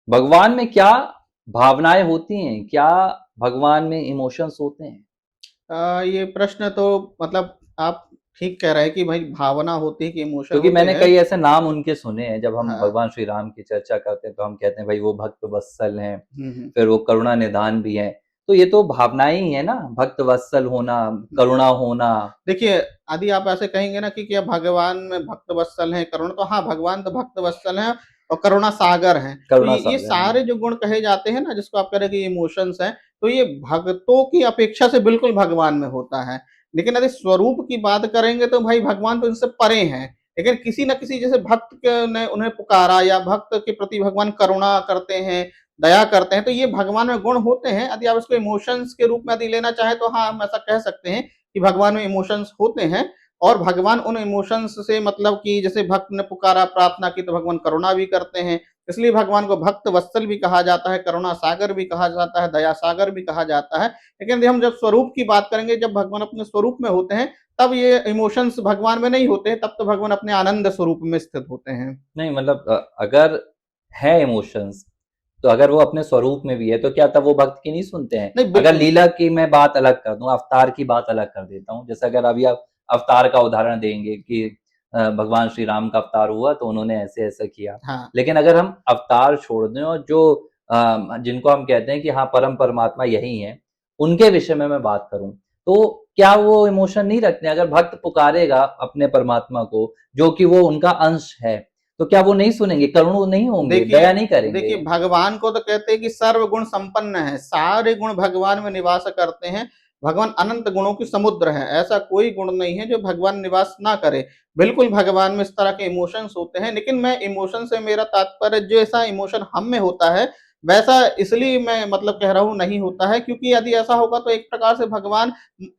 भगवान में क्या भावनाएं होती हैं? क्या भगवान में इमोशंस होते हैं? ये प्रश्न तो मतलब आप ठीक कह रहे हैं कि भाई भावना होती है कि इमोशन क्योंकि होते मैंने हैं। कई ऐसे नाम उनके सुने हैं, जब हम हाँ। भगवान श्री राम की चर्चा करते हैं तो हम कहते हैं भाई वो भक्त वत्सल हैं, हम्म। फिर वो करुणा निधान भी हैं। तो ये तो भावनाएं ही है ना, भक्त वत्सल होना, करुणा होना। देखिए, यदि आप ऐसे कहेंगे ना कि क्या भगवान में भक्त वत्सल हैं, करुणा, तो हाँ, भगवान तो भक्त वत्सल हैं और करुणा सागर हैं। तो करुणा ये सागर है। सारे जो गुण कहे जाते हैं ना, जिसको आप कह रहे हैं कि इमोशंस हैं, तो ये भक्तों की अपेक्षा से बिल्कुल भगवान में होता है। लेकिन यदि स्वरूप की बात करेंगे तो भाई भगवान तो इनसे परे हैं। लेकिन किसी न किसी जैसे भक्त ने उन्हें पुकारा या भक्त के प्रति भगवान करुणा करते हैं, दया करते हैं, तो ये भगवान में गुण होते हैं। यदि आप इसको इमोशंस के रूप में यदि लेना चाहें तो हाँ, हम ऐसा कह सकते हैं कि भगवान में इमोशंस होते हैं। और भगवान उन इमोशंस से मतलब कि जैसे भक्त ने पुकारा, प्रार्थना की, तो भगवान करुणा भी करते हैं। इसलिए भगवान को भक्त वत्सल भी कहा जाता है, करुणा सागर भी कहा जाता है, दया सागर भी कहा जाता है। लेकिन हम जब स्वरूप की बात करेंगे, जब भगवान अपने स्वरूप में होते हैं, तब ये इमोशंस भगवान में नहीं होते, तब तो भगवान अपने आनंद स्वरूप में स्थित होते हैं। नहीं मतलब अगर है इमोशंस, तो अगर वो अपने स्वरूप में भी है तो क्या तब वो भक्त की नहीं सुनते हैं? नहीं, अगर बिल्कुल। लीला की मैं बात अलग कर दूं, अवतार की बात अलग कर देता हूँ, जैसे अगर अभी आप अवतार का उदाहरण देंगे कि भगवान श्री राम का अवतार हुआ तो उन्होंने ऐसे ऐसा किया। हाँ। लेकिन अगर हम अवतार छोड़ दें और जो जिनको हम कहते हैं कि हाँ परम परमात्मा यही है, उनके विषय में मैं बात करूं, तो क्या वो इमोशन नहीं रखते? अगर भक्त पुकारेगा अपने परमात्मा को, जो कि वो उनका अंश है, तो क्या वो नहीं सुनेंगे? करुण नहीं होंगे? देखिए दया नहीं देखिए, करेंगे? भगवान को तो कहते हैं कि सर्वगुण संपन्न है, सारे गुण भगवान में निवास करते हैं। भगवान अनंत गुणों की समुद्र है, ऐसा कोई गुण नहीं है जो भगवान निवास ना करे। बिल्कुल भगवान में इस तरह के इमोशंस होते हैं, लेकिन मैं इमोशन से मेरा तात्पर्य जैसा इमोशन हम में होता है, वैसा इसलिए मैं मतलब कह रहा हूँ नहीं होता है, क्योंकि यदि ऐसा होगा तो एक प्रकार से भगवान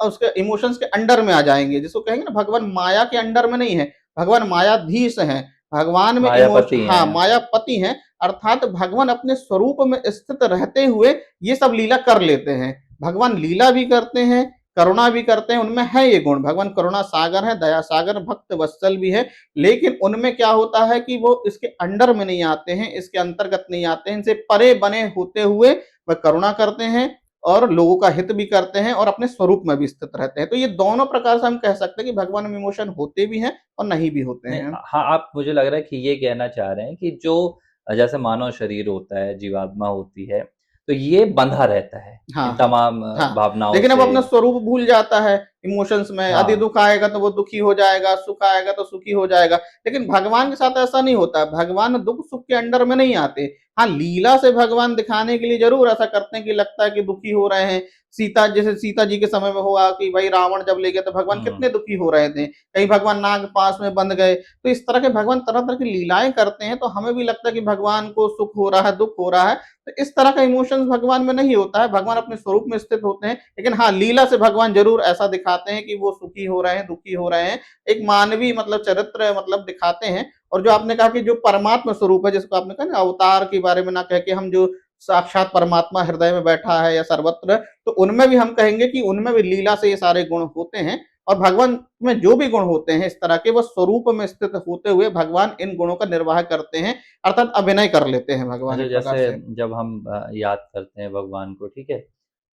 उसके इमोशंस के अंडर में आ जाएंगे, जिसको कहेंगे ना, भगवान माया के अंडर में नहीं है, भगवान मायाधीश है। भगवान में इमोशन, मायापति हाँ, हैं। मायापति हैं। अर्थात भगवान अपने स्वरूप में स्थित रहते हुए ये सब लीला कर लेते हैं। भगवान लीला भी करते हैं, करुणा भी करते हैं, उनमें है ये गुण। भगवान करुणा सागर है, दया सागर, भक्त वत्सल भी है। लेकिन उनमें क्या होता है कि वो इसके अंडर में नहीं आते हैं, इसके अंतर्गत नहीं आते हैं, इनसे परे बने होते हुए वह करुणा करते हैं और लोगों का हित भी करते हैं और अपने स्वरूप में भी स्थित रहते हैं। तो ये दोनों प्रकार से हम कह सकते हैं कि भगवान में इमोशन होते भी हैं और नहीं भी होते नहीं, हैं। हाँ, आप मुझे लग रहा है कि ये कहना चाह रहे हैं कि जो जैसे मानव शरीर होता है, जीवात्मा होती है, तो ये बंधा रहता है हाँ, इन हाँ, तमाम हाँ। भावनाओं लेकिन अब से। अपना स्वरूप भूल जाता है इमोशंस में। यदि हाँ, दुःख आएगा तो वो दुखी हो जाएगा, सुख आएगा तो सुखी हो जाएगा। लेकिन भगवान के साथ ऐसा नहीं होता है। भगवान दुःख-सुख के अंडर में नहीं आते। हाँ, लीला से भगवान दिखाने के लिए ज़रूर ऐसा करते हैं कि लगता है कि दुखी हो रहे हैं। सीता, जैसे सीता जी के समय में हुआ कि भाई रावण जब ले गया तो भगवान हुँ। कितने दुखी हो रहे थे। कहीं भगवान नाग पास में बंध गए। तो इस तरह के भगवान तरह-तरह की लीलाएँ करते हैं, तो हमें भी लगता है कि भगवान को सुख हो रहा है, दुःख हो रहा है। तो इस तरह का इमोशंस भगवान में नहीं होता है। भगवान अपने स्वरूप में स्थित होते हैं। लेकिन हाँ, लीला से भगवान ज़रूर ऐसा दिखाते हैं कि वो सुखी हो रहे हैं, दुखी हो रहे हैं। एक मानवीय मतलब चरित्र मतलब दिखाते हैं। और जो आपने कहा कि जो परमात्मा स्वरूप है, जिसको आपने कहा ना, अवतार के बारे में ना कह के हम जो साक्षात परमात्मा हृदय में बैठा है या सर्वत्र, तो उनमें भी हम कहेंगे कि उनमें भी लीला से ये सारे गुण होते हैं। और भगवान में जो भी गुण होते हैं इस तरह के, वो स्वरूप में स्थित होते हुए भगवान इन गुणों का निर्वाह करते हैं, अर्थात अभिनय कर लेते हैं भगवान अच्छा, एक प्रकार जैसे से। जब हम याद करते हैं भगवान को, ठीक है?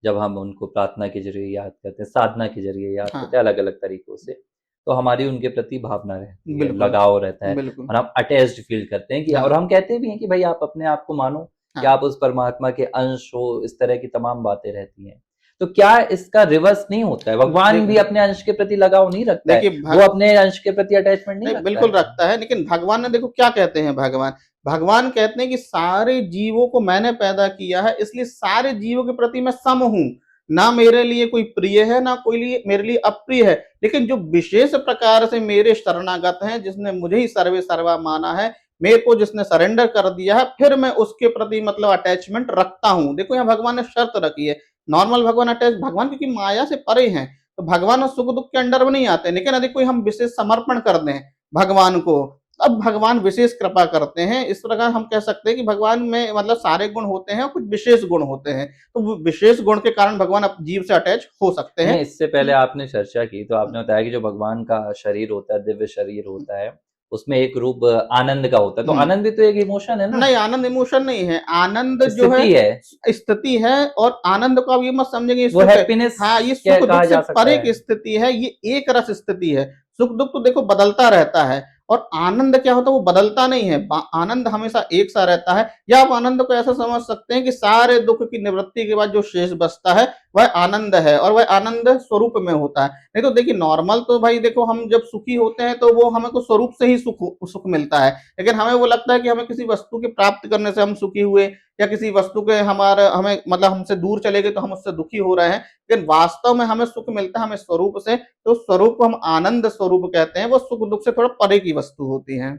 जब हम उनको प्रार्थना के ज़रिए याद करते हैं, साधना के ज़रिए याद हाँ, करते हैं अलग-अलग तरीकों से, तो हमारी उनके प्रति भावना रहती है, बिल्कुल, लगाव रहता है बिल्कुल। और हम अटैच्ड फ़ील करते हैं कि, और हाँ, हम कहते भी हैं कि भई आप अपने आप को मानो कि हाँ। आप उस परमात्मा के अंश हो, इस तरह की तमाम बातें रहती हैं। तो क्या इसका रिवर्स नहीं होता है? भगवान भी देखिए अपने अंश के प्रति लगाव नहीं रखता है, देखिए वो भ अपने अंश के प्रति अटैचमेंट नहीं नहीं, रखता बिल्कुल है? रखता है, लेकिन भगवान ने देखो क्या कहते हैं भगवान। भगवान कहते हैं कि सारे जीवों को मैंने पैदा किया है, इसलिए सारे जीवों के प्रति मैं सम हूँ। ना मेरे लिए कोई प्रिय है, ना कोई लिए मेरे लिए अप्रिय है। लेकिन जो विशेष प्रकार से मेरे शरणागत हैं, जिसने मुझे ही सर्वे सर्वा माना है, मेरे को जिसने सरेंडर कर दिया है, फिर मैं उसके प्रति मतलब अटैचमेंट रखता हूँ। देखो यहाँ भगवान ने शर्त रखी है। नॉर्मल भगवान अटैच, भगवान क्योंकि माया से परे हैं, तो भगवान उस सुख-दुःख के अंडर में नहीं आते। लेकिन यदि कोई हम विशेष समर्पण कर दें भगवान को, अब भगवान विशेष कृपा करते हैं। इस प्रकार हम कह सकते हैं कि भगवान में मतलब सारे गुण होते हैं और कुछ विशेष गुण होते हैं। तो वो विशेष गुण के कारण भगवान अब जीव से अटैच हो सकते नहीं, हैं। इससे पहले आपने चर्चा की तो आपने बताया कि जो भगवान का शरीर होता है, दिव्य शरीर होता है, उसमें एक रूप आनंद का होता है, तो आनंद भी तो एक इमोशन है ना? नहीं, आनंद इमोशन नहीं है, आनंद जो स्थिति है। स्थिति है। और आनंद को आप ये मत समझेंगे वो सुख है। हैप्पीनेस हाँ, ये क्या सुख कहा दुख से जा सकता परे है। की स्थिति है, ये एक रस स्थिति है। सुख दुख तो देखो बदलता रहता है, और आनंद क्या होता है, वो बदलता नहीं है, आनंद हमेशा एक सा रहता है। या आप आनंद को ऐसा समझ सकते हैं कि सारे दुख की निवृत्ति के बाद जो शेष बचता है वह आनंद है, और वह आनंद स्वरूप में होता है। नहीं तो देखिए नॉर्मल तो भाई देखो, हम जब सुखी होते हैं तो वो हमें को स्वरूप से ही सुख मिलता है, लेकिन हमें वो लगता है कि हमें किसी वस्तु के प्राप्त करने से हम सुखी हुए, या किसी वस्तु के हमारे हमें मतलब हमसे दूर चले गए तो हम उससे दुखी हो रहे हैं। लेकिन वास्तव में हमें सुख मिलता है हमें स्वरूप से, तो स्वरूप को हम आनंद स्वरूप कहते हैं, वो सुख दुख से थोड़ा परे की वस्तु होती है।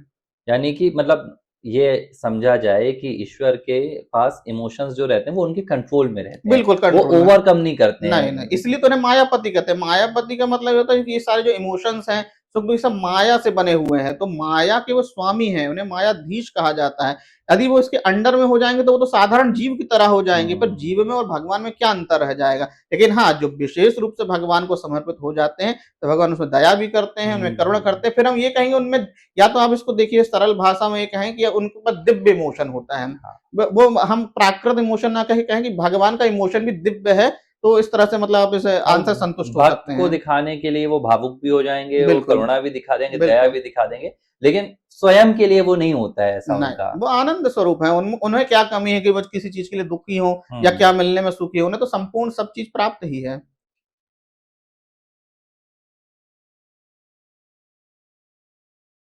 यानी कि मतलब ये समझा जाए कि ईश्वर के पास इमोशंस जो रहते हैं वो उनके कंट्रोल में रहते हैं, बिल्कुल वो कंट्रोल में। ओवरकम नहीं करते नहीं, नहीं, हैं। इसलिए तो इन्हें मायापति कहते हैं। मायापति का मतलब ये होता है कि ये सारे जो इमोशंस हैं, सुख दुख सब माया से बने हुए हैं, तो माया के वो स्वामी हैं, उन्हें मायाधीश कहा जाता है। यदि वो इसके अंडर में हो जाएँगे तो वो तो साधारण जीव की तरह हो जाएँगे, पर जीव में और भगवान में क्या अंतर रह जाएगा? लेकिन हाँ, जो विशेष रूप से भगवान को समर्पित हो जाते हैं, तो भगवान उसमें दया भी करते हैं, उनमें करुणा करते हैं। फिर हम ये कहेंगे उनमें, या तो आप इसको देखिए सरल भाषा में ये कहें कि उनके पास दिव्य इमोशन होता है। हाँ, वो हम प्राकृत इमोशन ना कहें कि भगवान का इमोशन भी दिव्य है, तो इस तरह से मतलब आप इस और आंसर संतुष्ट हो भक्त सकते को हैं। दिखाने के लिए वो भावुक भी हो जाएँगे, वो बिल्कुल, करुणा भी दिखा देंगे, दया बिल्कुल। भी दिखा देंगे, लेकिन स्वयं के लिए वो नहीं होता है ऐसा नहीं, उनका। वो आनंद स्वरूप है, उन्हें क्या कमी है कि वो किसी चीज़ के लिए दुखी हों या हुँ। क्या मिलने में सुखी हों, उन्हें तो संपूर्ण सब चीज़ प्राप्त ही है।